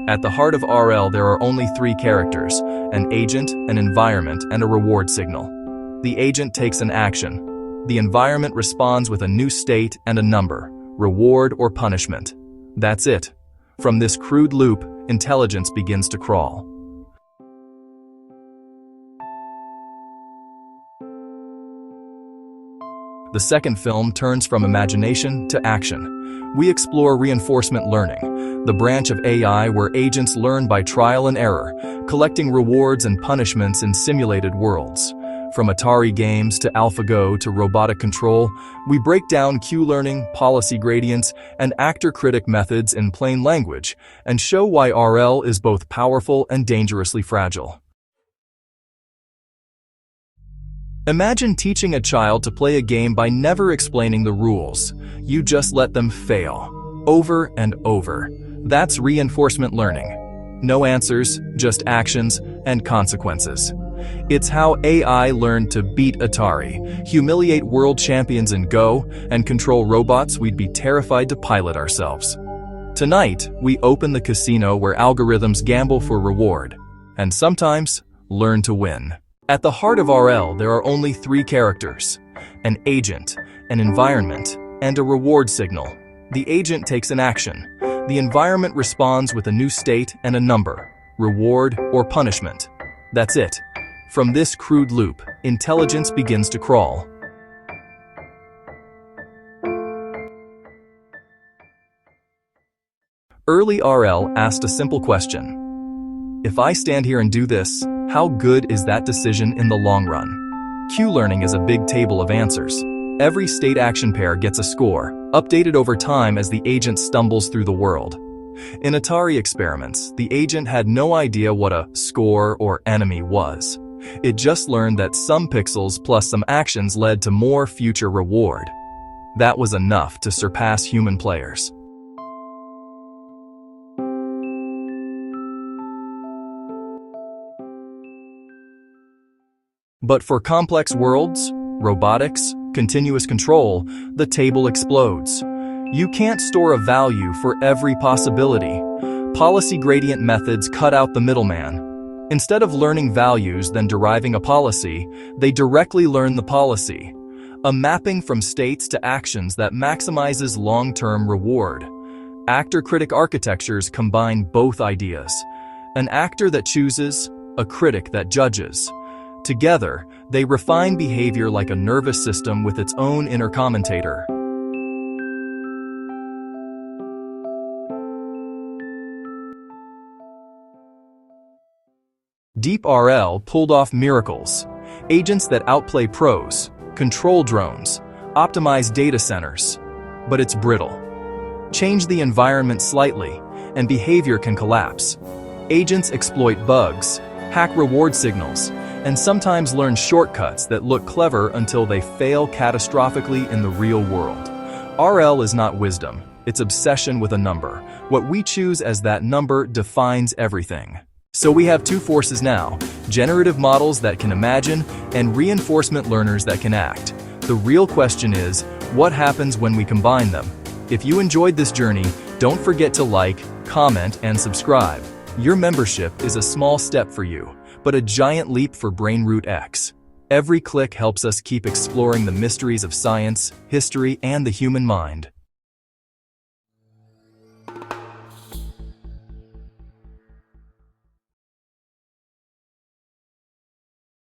At the heart of RL, there are only three characters: an agent, an environment, and a reward signal. The agent takes an action. The environment responds with a new state and a number, reward or punishment. That's it. From this crude loop, intelligence begins to crawl. The second film turns from imagination to action. We explore reinforcement learning, the branch of AI where agents learn by trial and error, collecting rewards and punishments in simulated worlds. From Atari games to AlphaGo to robotic control, we break down Q-learning, policy gradients, and actor-critic methods in plain language and show why RL is both powerful and dangerously fragile. Imagine teaching a child to play a game by never explaining the rules. You just let them fail, over and over. That's reinforcement learning. No answers, just actions and consequences. It's how AI learned to beat Atari, humiliate world champions in Go, and control robots we'd be terrified to pilot ourselves. Tonight, we open the casino where algorithms gamble for reward, and sometimes learn to win. At the heart of RL, there are only three characters: an agent, an environment, and a reward signal. The agent takes an action. The environment responds with a new state and a number, reward or punishment. That's it. From this crude loop, intelligence begins to crawl. Early RL asked a simple question: if I stand here and do this, how good is that decision in the long run? Q-learning is a big table of answers. Every state action pair gets a score, updated over time as the agent stumbles through the world. In Atari experiments, the agent had no idea what a score or enemy was. It just learned that some pixels plus some actions led to more future reward. That was enough to surpass human players. But for complex worlds, robotics, continuous control, the table explodes. You can't store a value for every possibility. Policy gradient methods cut out the middleman. Instead of learning values then deriving a policy, they directly learn the policy, a mapping from states to actions that maximizes long-term reward. Actor-critic architectures combine both ideas: an actor that chooses, a critic that judges. Together, they refine behavior like a nervous system with its own inner commentator. Deep RL pulled off miracles. Agents that outplay pros, control drones, optimize data centers. But it's brittle. Change the environment slightly, and behavior can collapse. Agents exploit bugs, hack reward signals, and sometimes learn shortcuts that look clever until they fail catastrophically in the real world. RL is not wisdom, it's obsession with a number. What we choose as that number defines everything. So we have two forces now: generative models that can imagine and reinforcement learners that can act. The real question is, what happens when we combine them? If you enjoyed this journey, don't forget to like, comment, and subscribe. Your membership is a small step for you, but a giant leap for BrainRootX. Every click helps us keep exploring the mysteries of science, history, and the human mind.